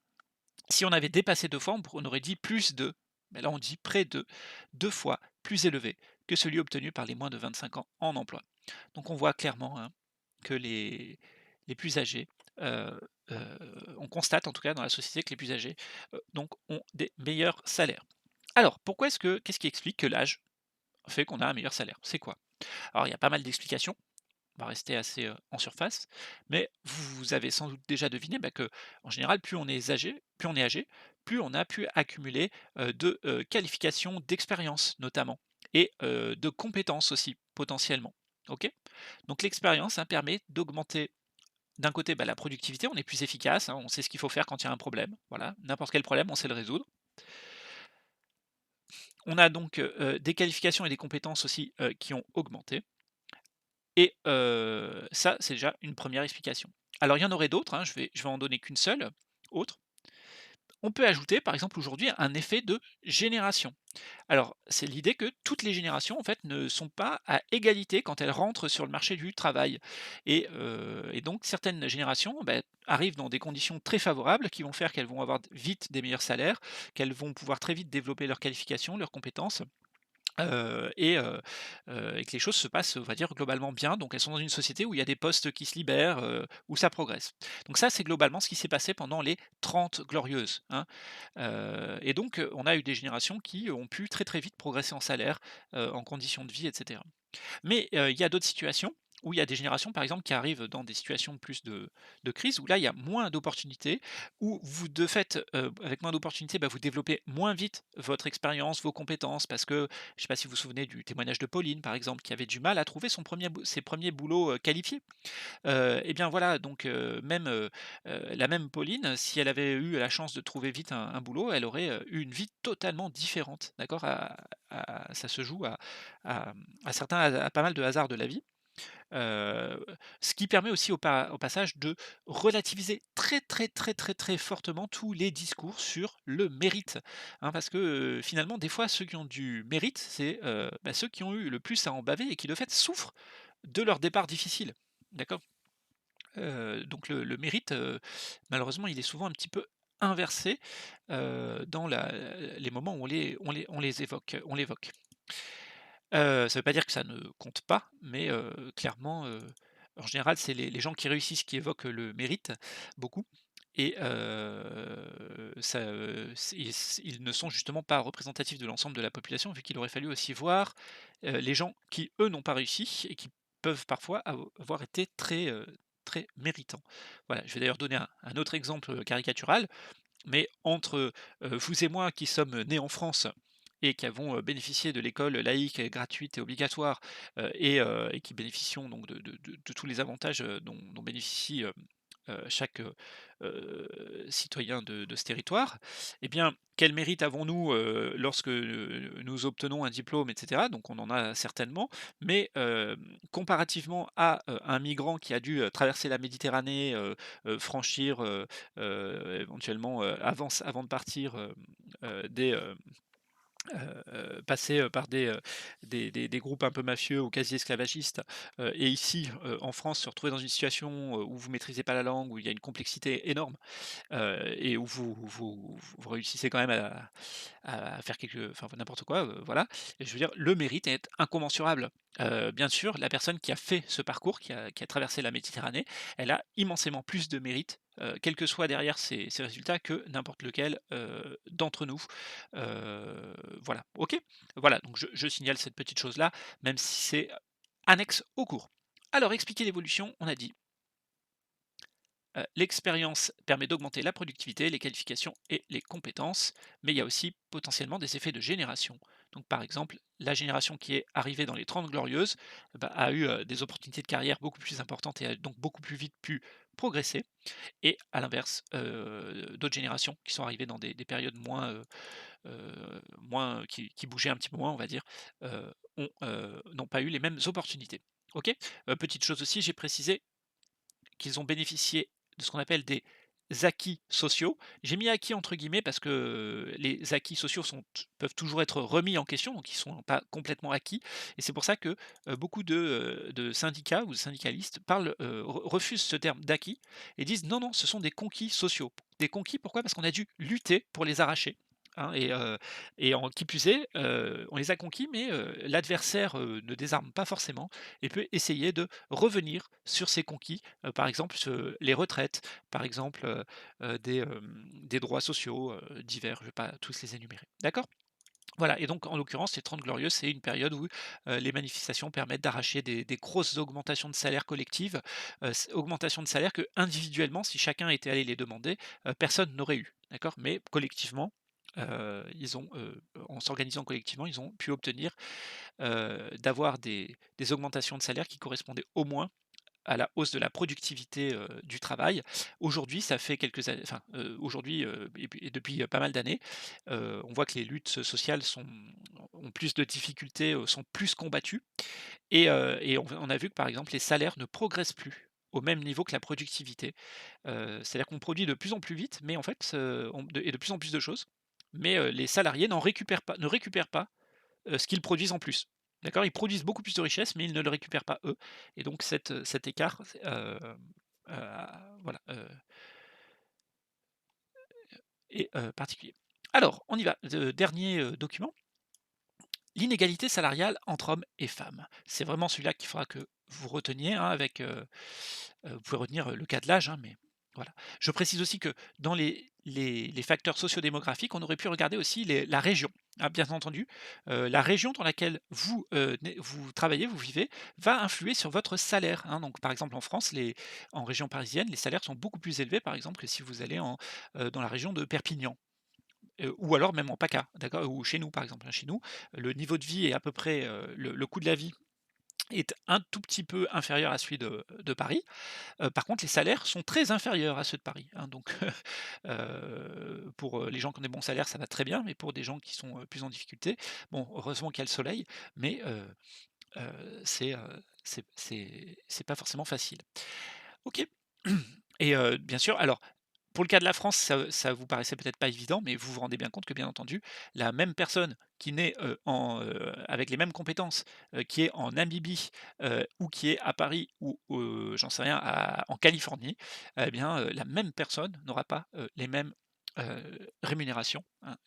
Si on avait dépassé 2 fois, on aurait dit plus de, mais là on dit près de, 2 fois plus élevé que celui obtenu par les moins de 25 ans en emploi. Donc on voit clairement, hein, que les plus âgés, heu on constate en tout cas dans la société que les plus âgés, donc ont des meilleurs salaires. Alors pourquoi est-ce que qu'est-ce qui explique que l'âge fait qu'on a un meilleur salaire? C'est quoi? Alors il y a pas mal d'explications, on va rester assez, en surface, mais vous avez sans doute déjà deviné, bah, que en général plus on est âgé, plus on a pu accumuler, de, qualifications, d'expérience notamment et de compétences aussi potentiellement. OK? Donc l'expérience, hein, permet d'augmenter d'un côté, bah, la productivité, on est plus efficace, hein, on sait ce qu'il faut faire quand il y a un problème, voilà, n'importe quel problème, on sait le résoudre. On a donc, des qualifications et des compétences aussi, qui ont augmenté et ça, c'est déjà une première explication. Alors il y en aurait d'autres, hein, je vais en donner qu'une seule, autre. On peut ajouter, par exemple, aujourd'hui, un effet de génération. Alors, c'est l'idée que toutes les générations, en fait, ne sont pas à égalité quand elles rentrent sur le marché du travail et donc certaines générations, bah, arrivent dans des conditions très favorables qui vont faire qu'elles vont avoir vite des meilleurs salaires, qu'elles vont pouvoir très vite développer leurs qualifications, leurs compétences. Et que les choses se passent, on va dire, globalement bien. Donc elles sont dans une société où il y a des postes qui se libèrent, où ça progresse. Donc ça, c'est globalement ce qui s'est passé pendant les 30 glorieuses, hein. Et donc, on a eu des générations qui ont pu très, très vite progresser en salaire, en conditions de vie et cetera. Mais, il y a d'autres situations où il y a des générations, par exemple, qui arrivent dans des situations plus de crise, où là, il y a moins d'opportunités, où vous, de fait, avec moins d'opportunités, bah, vous développez moins vite votre expérience, vos compétences. Parce que, je ne sais pas si vous vous souvenez du témoignage de Pauline, par exemple, qui avait du mal à trouver ses premiers boulots, qualifiés. Et bien voilà, donc même, la même Pauline, si elle avait eu la chance de trouver vite un boulot, elle aurait, eu une vie totalement différente, d'accord? Ça se joue à certains à pas mal de hasards de la vie. Heu, Ce qui permet aussi au passage de relativiser très, très, très, très, très fortement tous les discours sur le mérite, hein. Parce que, finalement, des fois, ceux qui ont du mérite, c'est, bah, ceux qui ont eu le plus à en baver et qui, de fait, souffrent de leur départ difficile, d'accord? Donc le mérite, malheureusement, il est souvent un petit peu inversé, dans les moments où on l'évoque. Ça veut pas dire que ça ne compte pas, mais clairement, en général, c'est les gens qui réussissent qui évoquent le mérite beaucoup et ça, ils ne sont justement pas représentatifs de l'ensemble de la population, vu qu'il aurait fallu aussi voir, les gens qui, eux, n'ont pas réussi et qui peuvent parfois avoir été très, très méritants. Voilà, je vais d'ailleurs donner un autre exemple, caricatural, mais entre, vous et moi qui sommes nés en France et qui avons, bénéficié de l'école laïque et gratuite et obligatoire, et qui bénéficions donc de tous les avantages, dont bénéficie, chaque, citoyen de ce territoire. Eh bien, quel mérite avons-nous, lorsque, nous obtenons un diplôme et cetera? Donc on en a certainement, mais comparativement à, un migrant qui a dû, traverser la Méditerranée, franchir, éventuellement, avant de partir, des, passer, par des groupes un peu mafieux ou quasi esclavagistes, et ici, en France, se retrouver dans une situation, où vous maîtrisez pas la langue, où il y a une complexité énorme, et où vous réussissez quand même à faire enfin n'importe quoi, voilà. Et je veux dire, le mérite est incommensurable. Bien sûr, la personne qui a fait ce parcours, qui a traversé la Méditerranée, elle a immensément plus de mérite, quels que soient derrière ses résultats, que n'importe lequel, d'entre nous. Voilà, OK? Voilà, donc je signale cette petite chose-là, même si c'est annexe au cours. Alors expliquer l'évolution, on a dit. L'expérience permet d'augmenter la productivité, les qualifications et les compétences, mais il y a aussi potentiellement des effets de génération. Donc par exemple, la génération qui est arrivée dans les 30 glorieuses, bah, a eu, des opportunités de carrière beaucoup plus importantes et a donc beaucoup plus vite pu progresser. Et à l'inverse, d'autres générations qui sont arrivées dans des périodes moins qui bougeaient un petit peu moins, on va dire, n'ont pas eu les mêmes opportunités. OK? Petite chose aussi, j'ai précisé qu'ils ont bénéficié de ce qu'on appelle des acquis sociaux. J'ai mis «acquis» entre guillemets parce que, les acquis sociaux peuvent toujours être remis en question, donc ils ne sont pas complètement acquis et c'est pour ça que, beaucoup de syndicats ou de syndicalistes refusent ce terme d'acquis et disent: «Non, non, ce sont des conquis sociaux». Des conquis, pourquoi? Parce qu'on a dû lutter pour les arracher, hein et en qui plus est, on les a conquis mais, l'adversaire, ne désarme pas forcément et peut essayer de revenir sur ses conquis, par exemple, les retraites, par exemple, des droits sociaux, divers, je ne vais pas tous les énumérer. D'accord? Voilà et donc en l'occurrence, les 30 glorieuses, c'est une période où, les manifestations permettent d'arracher des grosses augmentations de salaire collectives, augmentations de salaire que individuellement, si chacun était allé les demander, personne n'aurait eu. D'accord? Mais collectivement, en s'organisant collectivement, ils ont pu obtenir, d'avoir des augmentations de salaire qui correspondaient au moins à la hausse de la productivité, du travail. Aujourd'hui, ça fait quelques années enfin, aujourd'hui, et depuis, pas mal d'années, on voit que les luttes sociales ont plus de difficultés, sont plus combattues et on a vu que, par exemple, les salaires ne progressent plus au même niveau que la productivité. C'est-à-dire qu'on produit de plus en plus vite, mais en fait, de plus en plus de choses, mais les salariés ne récupèrent pas ce qu'ils produisent en plus. D'accord? Ils produisent beaucoup plus de richesses, mais ils ne le récupèrent pas eux et donc cet écart, voilà, est, particulier. Alors, on y va. Dernier, document, l'inégalité salariale entre hommes et femmes. C'est vraiment celui-là qu'il faudra que vous reteniez, hein, vous pouvez retenir, le cas de l'âge, hein, mais voilà. Je précise aussi que dans les facteurs sociodémographiques, on aurait pu regarder aussi la région, hein, bien entendu. La région dans laquelle vous travaillez, vous vivez, va influer sur votre salaire, hein. Donc par exemple en France, en région parisienne, les salaires sont beaucoup plus élevés, par exemple, que si vous allez dans la région de Perpignan. Ou alors même en PACA, d'accord? Ou chez nous, par exemple, hein. Chez nous, le niveau de vie est à peu près, le coût de la vie est un tout petit peu inférieur à celui de Paris. Par contre, les salaires sont très inférieurs à ceux de Paris, hein, donc pour, les gens qui ont des bons salaires, ça va très bien, mais pour des gens qui sont, plus en difficulté, bon, heureusement qu'il y a le soleil, mais c'est pas forcément facile. OK. Et bien sûr, alors pour le cas de la France, ça vous paraissait peut-être pas évident, mais vous vous rendez bien compte que, bien entendu, la même personne qui naît, avec les mêmes compétences, qui est en Namibie, ou qui est à Paris ou, j'en sais rien, en Californie, eh bien, la même personne n'aura pas, les mêmes, rémunérations, hein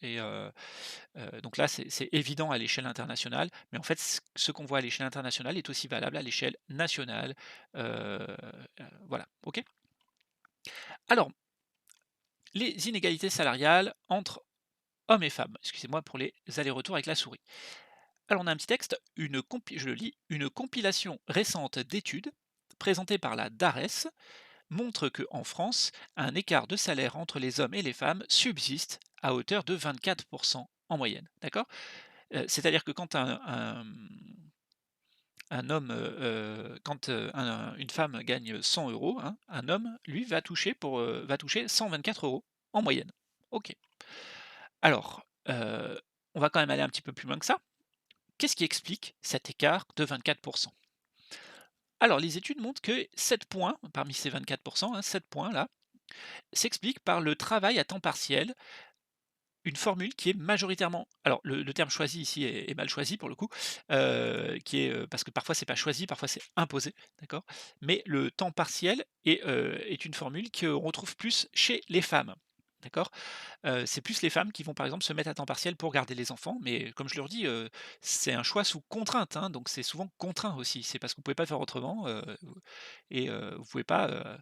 donc là, c'est évident à l'échelle internationale, mais en fait, ce qu'on voit à l'échelle internationale est aussi valable à l'échelle nationale, voilà, OK? Alors, les inégalités salariales entre hommes et femmes. Excusez-moi pour les allers-retours avec la souris. Alors on a un petit texte, je le lis. Une compilation récente d'études présentée par la DARES montre que en France, un écart de salaire entre les hommes et les femmes subsiste à hauteur de 24% en moyenne. D'accord? C'est-à-dire que quand un homme, quand une femme gagne 100 euros, hein, un homme, lui, va toucher 124 euros en moyenne. Ok. Alors, on va quand même aller un petit peu plus loin que ça. Qu'est-ce qui explique cet écart de 24%? Alors, les études montrent que 7 points, parmi ces 24%, hein, 7 points-là, s'expliquent par le travail à temps partiel, une formule qui est majoritairement, alors le terme choisi ici est mal choisi pour le coup, parce que parfois c'est pas choisi, parfois c'est imposé, d'accord? Mais le temps partiel est une formule qu'on retrouve plus chez les femmes, d'accord? C'est plus les femmes qui vont, par exemple, se mettre à temps partiel pour garder les enfants, mais comme je leur dis, c'est un choix sous contrainte, hein, donc c'est souvent contraint aussi. C'est parce que vous pouvez pas faire autrement, et vous pouvez pas,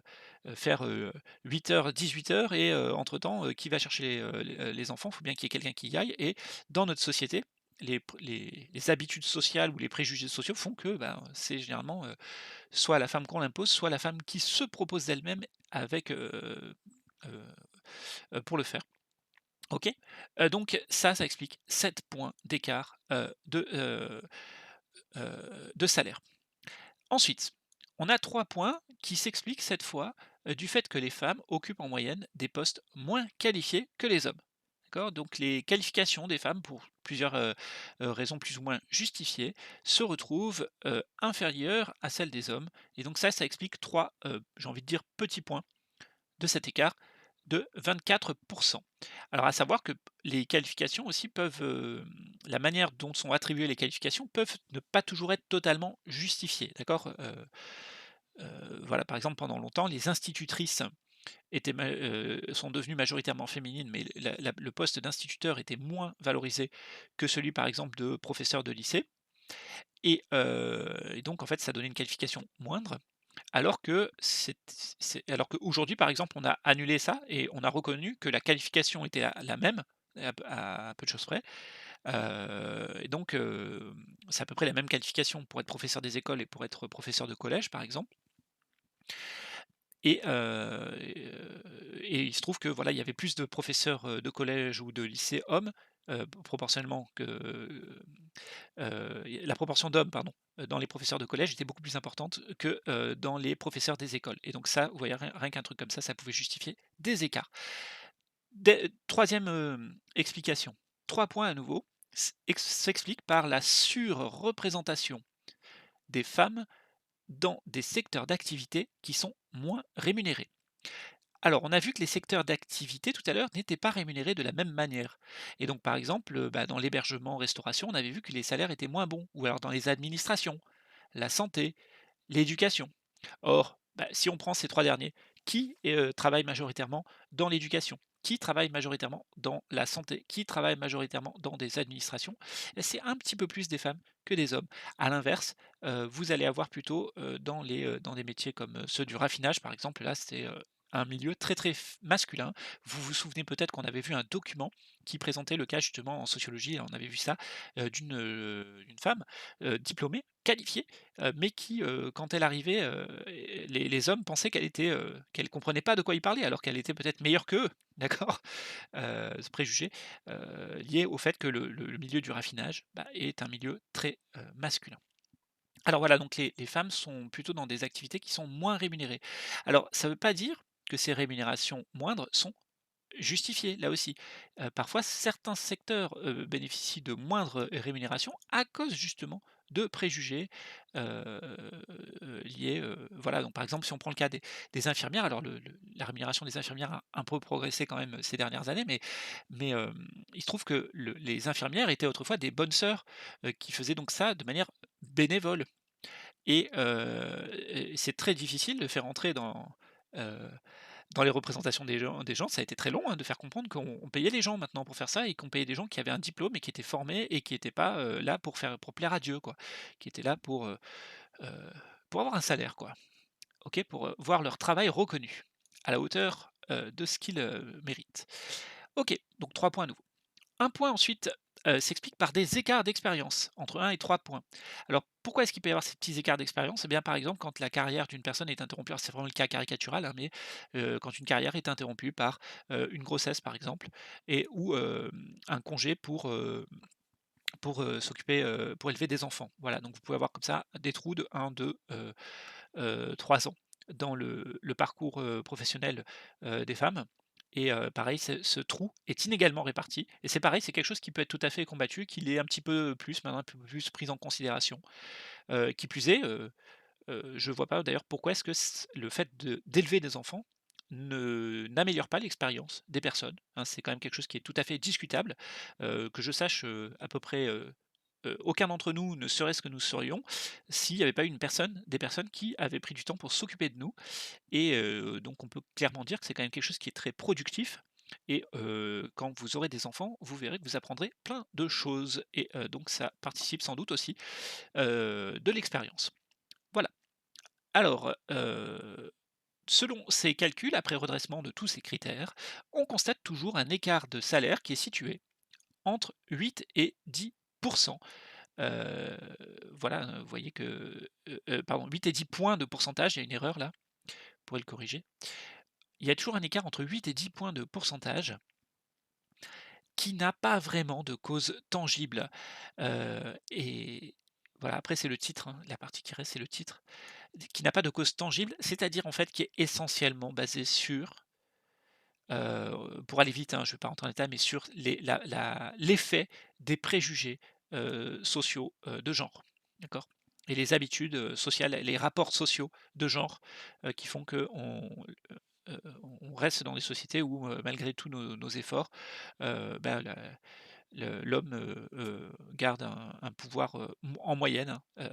faire, 8h-18h et entre-temps, qui va chercher les enfants? Il faut bien qu'il y ait quelqu'un qui y aille et dans notre société, les habitudes sociales ou les préjugés sociaux font que, ben, c'est généralement, soit la femme qu'on l'impose, soit la femme qui se propose d'elle-même avec, heu pour le faire. OK? Donc ça explique 7 points d'écart, de salaire. Ensuite, on a 3 points qui s'expliquent cette fois, du fait que les femmes occupent en moyenne des postes moins qualifiés que les hommes. D'accord? Donc les qualifications des femmes pour plusieurs, raisons plus ou moins justifiées, se retrouvent, inférieures à celles des hommes et donc ça explique 3, j'ai envie de dire petits points de cet écart de 24. Alors à savoir que les qualifications aussi peuvent, la manière dont sont attribuées les qualifications peuvent ne pas toujours être totalement justifiées, d'accord? Voilà, par exemple, pendant longtemps, les institutrices sont devenues majoritairement féminines, mais le poste d'instituteur était moins valorisé que celui, par exemple, de professeur de lycée et donc en fait, ça donnait une qualification moindre. Alors qu'aujourd'hui, par exemple, on a annulé ça et on a reconnu que la qualification était la même, à peu de choses près, et donc c'est à peu près la même qualification pour être professeur des écoles et pour être professeur de collège, par exemple et il se trouve que, voilà, il y avait plus de professeurs, de collège ou de lycée hommes, proportionnellement que, la proportion d'hommes, pardon, dans les professeurs de collège était beaucoup plus importante que, dans les professeurs des écoles et donc ça, vous voyez, rien qu'un truc comme ça pouvait justifier des écarts. 3e, explication, 3 points à nouveau, s'explique par la surreprésentation des femmes dans des secteurs d'activité qui sont moins rémunérés. Alors, on a vu que les secteurs d'activité tout à l'heure n'étaient pas rémunérés de la même manière. Et donc, par exemple, bah, dans l'hébergement, restauration, on avait vu que les salaires étaient moins bons. Ou alors dans les administrations, la santé, l'éducation. Or, bah, si on prend ces 3 derniers, qui, travaille majoritairement dans l'éducation? Qui travaille majoritairement dans la santé? Qui travaille majoritairement dans des administrations? Et c'est un petit peu plus des femmes que des hommes. À l'inverse, vous allez avoir plutôt, dans des métiers comme, ceux du raffinage, par exemple, là, c'est, un milieu très, très masculin. Vous vous souvenez peut-être qu'on avait vu un document qui présentait le cas justement en sociologie, on avait vu ça, d'une femme, diplômée, qualifiée, mais qui, quand elle arrivait, les hommes pensaient qu'elle comprenait pas de quoi il parlait, alors qu'elle était peut-être meilleure qu'eux, d'accord? Ce préjugé, lié au fait que le milieu du raffinage, bah, est un milieu très, masculin. Alors voilà, donc les femmes sont plutôt dans des activités qui sont moins rémunérées. Alors ça ne veut pas dire que ces rémunérations moindres sont justifié, là aussi. Parfois, certains secteurs, bénéficient de moindres rémunérations à cause justement de préjugés, heu liés, voilà, donc par exemple, si on prend le cas des infirmières, alors la rémunération des infirmières a un peu progressé quand même ces dernières années, mais il se trouve que les infirmières étaient autrefois des bonnes sœurs, qui faisaient donc ça de manière bénévole et c'est très difficile de faire entrer heu dans les représentations des gens, ça a été très long, hein, de faire comprendre qu'on payait les gens maintenant pour faire ça et qu'on payait des gens qui avaient un diplôme et qui étaient formés et qui n'étaient pas, là pour plaire à Dieu, quoi. Qui étaient là pour avoir un salaire, quoi. OK? Pour, voir leur travail reconnu à la hauteur, de ce qu'ils, méritent. OK, donc 3 points nouveaux. Un point ensuite, s'explique par des écarts d'expérience, entre 1 et 3 points. Alors pourquoi est-ce qu'il peut y avoir ces petits écarts d'expérience? Eh bien, par exemple, quand la carrière d'une personne est interrompue, alors c'est vraiment le cas caricatural, hein, mais quand une carrière est interrompue par, une grossesse, par exemple et ou, un congé s'occuper, pour élever des enfants. Voilà, donc vous pouvez avoir comme ça des trous de 1, 2, 3 ans dans le parcours, professionnel, des femmes et pareil, ce trou est inégalement réparti et c'est pareil, c'est quelque chose qui peut être tout à fait combattu, qu'il est un petit peu plus maintenant un peu plus pris en considération. Qui plus est, je vois pas d'ailleurs pourquoi est-ce que le fait d'élever des enfants n'améliore pas l'expérience des personnes, hein. C'est quand même quelque chose qui est tout à fait discutable, que je sache, à peu près, aucun d'entre nous ne serait ce que nous serions s'il n'y avait pas eu des personnes qui avaient pris du temps pour s'occuper de nous et donc on peut clairement dire que c'est quand même quelque chose qui est très productif et quand vous aurez des enfants, vous verrez que vous apprendrez plein de choses et donc ça participe sans doute aussi, de l'expérience. Voilà. Alors, selon ces calculs, après redressement de tous ces critères, on constate toujours un écart de salaire qui est situé entre 8 et 10. Heu, voilà, vous voyez que, pardon, 8 et 10 points de pourcentage, il y a une erreur là, vous pourrez le corriger. Il y a toujours un écart entre 8 et 10 points de pourcentage qui n'a pas vraiment de cause tangible, et voilà, après c'est le titre, hein, la partie qui reste, c'est le titre, qui n'a pas de cause tangible, c'est-à-dire en fait qui est essentiellement basé sur, pour aller vite, hein, je ne vais pas rentrer en détail, mais sur l'effet des préjugés, sociaux, de genre. D'accord? Et les habitudes, sociales, les rapports sociaux de genre, qui font qu'on, on reste dans des sociétés où, malgré tous nos efforts, bah, l'homme, garde un pouvoir, en moyenne, hein,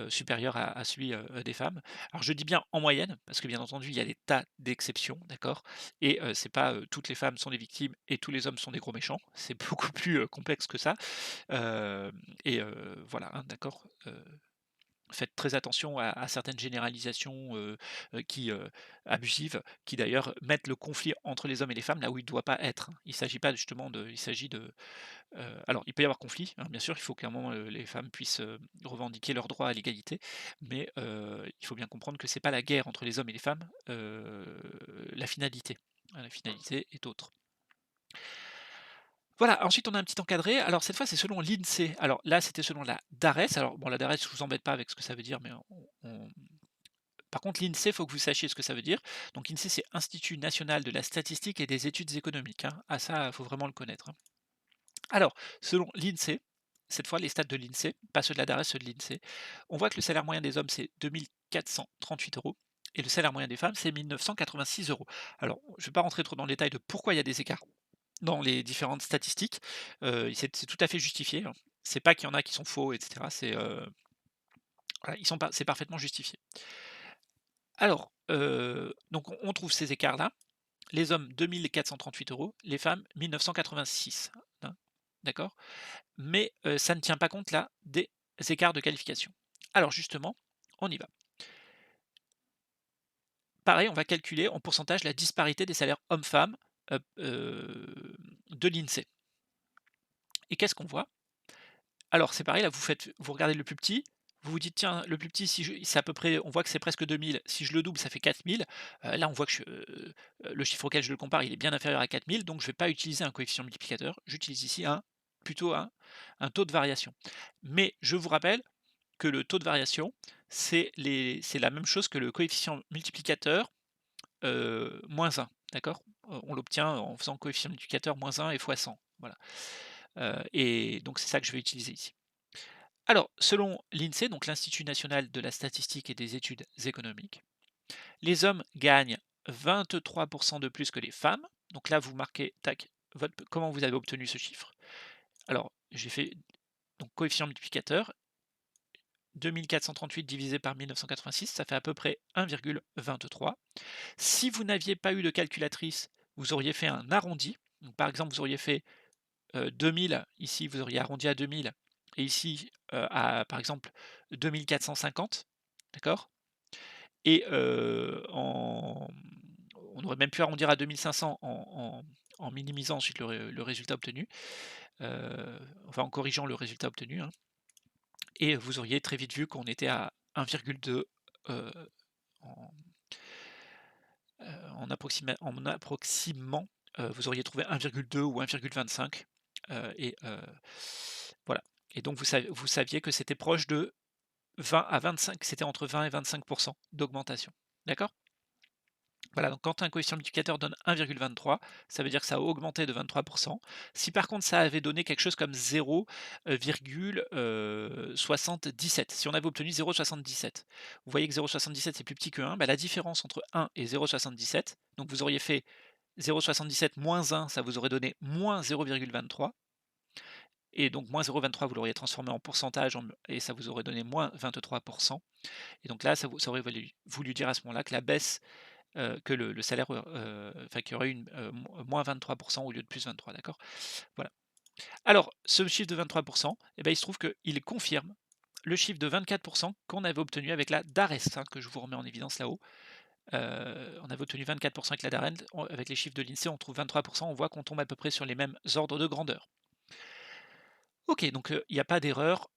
supérieur à celui, des femmes. Alors je dis bien en moyenne, parce que bien entendu, il y a des tas d'exceptions, d'accord? Et c'est pas, toutes les femmes sont des victimes et tous les hommes sont des gros méchants. C'est beaucoup plus, complexe que ça. Hem et voilà, hein, d'accord? Faites très attention à certaines généralisations, qui, abusives, qui d'ailleurs mettent le conflit entre les hommes et les femmes là où il ne doit pas être, hein. Il s'agit pas justement de il s'agit de, alors il peut y avoir conflit, hein, bien sûr, il faut qu'à un moment, les femmes puissent, revendiquer leur droit à l'égalité, mais il faut bien comprendre que c'est pas la guerre entre les hommes et les femmes, la finalité. La finalité est autre. Voilà, ensuite on a un petit encadré. Alors cette fois, c'est selon l'INSEE. Alors là, c'était selon la DARES. Alors bon, la DARES, je vous embête pas avec ce que ça veut dire, mais par contre, l'INSEE, il faut que vous sachiez ce que ça veut dire. Donc INSEE, c'est Institut national de la statistique et des études économiques, hein. Ah ça, il faut vraiment le connaître, hein. Alors, selon l'INSEE, cette fois les stats de l'INSEE, pas ceux de la DARES, ceux de l'INSEE, on voit que le salaire moyen des hommes, c'est 2 438 € et le salaire moyen des femmes, c'est 1 986 €. Alors, je ne vais pas rentrer trop dans le détail de pourquoi il y a des écarts dans les différentes statistiques, c'est tout à fait justifié, hein. C'est pas qu'il y en a qui sont faux et cetera, voilà, ils sont pas c'est parfaitement justifié. Alors, donc on trouve ces écarts-là. Les hommes 2 438 €, les femmes 1 986, hein, d'accord? Mais, ça ne tient pas compte là des écarts de qualification. Alors justement, on y va. Pareil, on va calculer en pourcentage la disparité des salaires hommes-femmes, de l'INSEE et qu'est-ce qu'on voit? Alors c'est pareil, là vous regardez le plus petit, vous vous dites: «Tiens, le plus petit, si je c'est à peu près on voit que c'est presque 2 000, si je le double, ça fait 4 000». Là, on voit que le chiffre auquel je le compare, il est bien inférieur à 4 000, donc je ne vais pas utiliser un coefficient multiplicateur. J'utilise ici plutôt un taux de variation. Mais je vous rappelle que le taux de variation, c'est la même chose que le coefficient multiplicateur, moins 1, d'accord? On l'obtient en faisant coefficient multiplicateur moins 1 et fois 100, voilà. Et donc c'est ça que je vais utiliser ici. Alors, selon l'INSEE, donc l'Institut national de la statistique et des études économiques, les hommes gagnent 23 de plus que les femmes. Donc là, vous marquez, tac, comment vous avez obtenu ce chiffre. Alors, j'ai fait donc coefficient multiplicateur, 2438 divisé par 1986, ça fait à peu près 1,23. Si vous n'aviez pas eu de calculatrice, vous auriez fait un arrondi. Donc, par exemple, vous auriez fait 2000, ici vous auriez arrondi à 2000, et ici à par exemple 2450, d'accord? Et on aurait même pu arrondir à 2500 en minimisant ensuite le résultat obtenu, enfin en corrigeant le résultat obtenu, hein, et vous auriez très vite vu qu'on était à 1,2, heu, en, en approximant, vous auriez trouvé 1,2 ou 1,25, et voilà, et donc vous saviez que c'était proche de 20 à 25, c'était entre 20 et 25 d'augmentation. D'accord? Voilà, donc quand un coefficient multiplicateur donne 1,23, ça veut dire que ça a augmenté de 23. Si par contre ça avait donné quelque chose comme 0,77, si on avait obtenu 0,77, vous voyez que 0,77 c'est plus petit que 1, bah, la différence entre 1 et 0,77, donc vous auriez fait 0,77 moins 1, ça vous aurait donné moins 0,23, et donc moins 0,23 vous l'auriez transformé en pourcentage et ça vous aurait donné moins 23. Et donc là, ça aurait voulu dire à ce moment-là que la baisse, que le salaire, enfin qu'il y aurait une, moins 23 au lieu de plus 23, d'accord? Voilà. Alors, ce chiffre de 23, et ben il se trouve qu'il confirme le chiffre de 24 qu'on avait obtenu avec la DARES, hein, que je vous remets en évidence là-haut. On avait obtenu 24 avec la DAREN, avec les chiffres de l'INSEE, on trouve 23, on voit qu'on tombe à peu près sur les mêmes ordres de grandeur. OK, donc il n'y a pas d'erreur,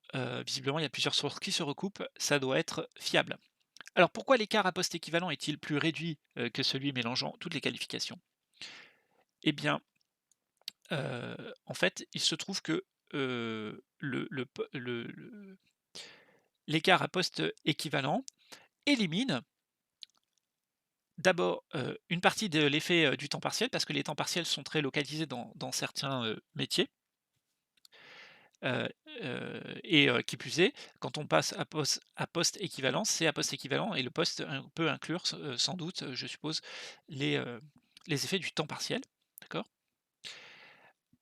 visiblement il y a plusieurs sources qui se recoupent, ça doit être fiable. Alors pourquoi l'écart à poste équivalent est-il plus réduit, que celui mélangeant toutes les qualifications? Eh bien, en fait, il se trouve que, l'écart à poste équivalent élimine d'abord, une partie de l'effet, du temps partiel, parce que les temps partiels sont très localisés dans certains, métiers. Heu qui plus est, quand on passe à poste équivalent, c'est à poste équivalent et le poste peut inclure sans doute, je suppose, les, heu, les effets du temps partiel, d'accord?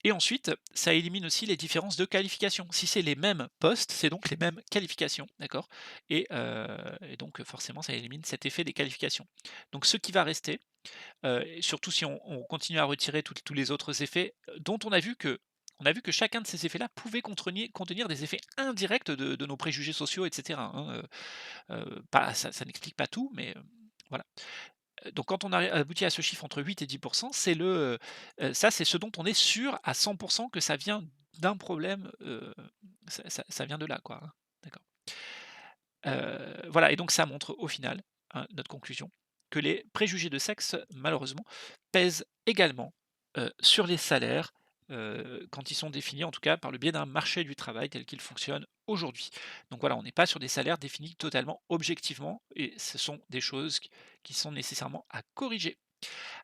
Et ensuite, ça élimine aussi les différences de qualification. Si c'est les mêmes postes, c'est donc les mêmes qualifications, d'accord? Et donc forcément, ça élimine cet effet des qualifications. Donc ce qui va rester, et surtout si on continue à retirer tous les autres effets, dont on a vu que chacun de ces effets-là pouvait contenir des effets indirects de nos préjugés sociaux et cetera, hein, pas ça n'explique pas tout, mais, voilà. Donc quand on a abouti à ce chiffre entre 8 et 10, ça c'est ce dont on est sûr à 100 que ça vient d'un problème, ça vient de là, quoi, hein. D'accord. Voilà et donc ça montre au final, hein, notre conclusion, que les préjugés de sexe, malheureusement, pèsent également, sur les salaires, quand ils sont définis, en tout cas, par le biais d'un marché du travail tel qu'il fonctionne aujourd'hui. Donc voilà, on n'est pas sur des salaires définis totalement objectivement et ce sont des choses qui sont nécessairement à corriger.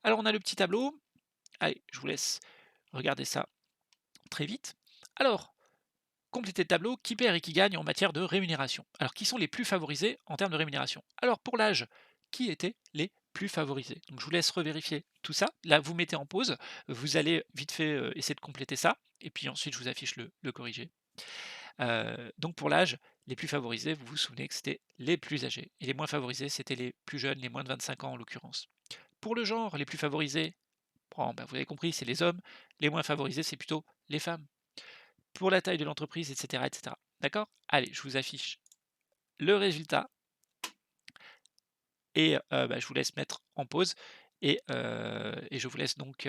Alors on a le petit tableau. Allez, je vous laisse regarder ça très vite. Alors, compléter le tableau, qui perd et qui gagne en matière de rémunération. Alors, qui sont les plus favorisés en termes de rémunération? Alors, pour l'âge, qui étaient les plus favorisés? Donc, je vous laisse revérifier tout ça. Là, vous mettez en pause, vous allez vite fait essayer de compléter ça, et puis ensuite, je vous affiche le corrigé. Donc, pour l'âge, les plus favorisés, vous vous souvenez que c'était les plus âgés, et les moins favorisés, c'était les plus jeunes, les moins de 25 ans en l'occurrence. Pour le genre, les plus favorisés, bon, bah, vous avez compris, c'est les hommes, les moins favorisés, c'est plutôt les femmes. Pour la taille de l'entreprise, et cetera, et cetera. D'accord? Allez, je vous affiche le résultat et bah, je vous laisse mettre en pause et je vous laisse donc,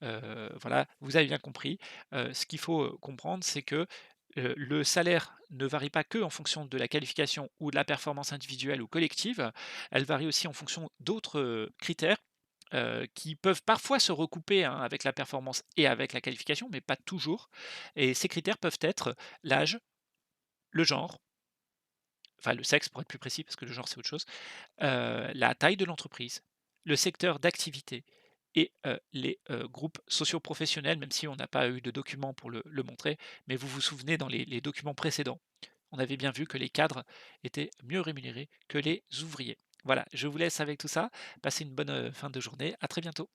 voilà, vous avez bien compris. Ce qu'il faut, comprendre, c'est que, le salaire ne varie pas que en fonction de la qualification ou de la performance individuelle ou collective. Elle varie aussi en fonction d'autres, critères, qui peuvent parfois se recouper, hein, avec la performance et avec la qualification, mais pas toujours et ces critères peuvent être l'âge, le genre, enfin le sexe pour être plus précis parce que le genre c'est autre chose, la taille de l'entreprise, le secteur d'activité et les, groupes socio-professionnels, même si on n'a pas eu de documents pour le montrer. Mais vous vous souvenez dans les documents précédents, on avait bien vu que les cadres étaient mieux rémunérés que les ouvriers. Voilà, je vous laisse avec tout ça. Passez une bonne, fin de journée. À très bientôt.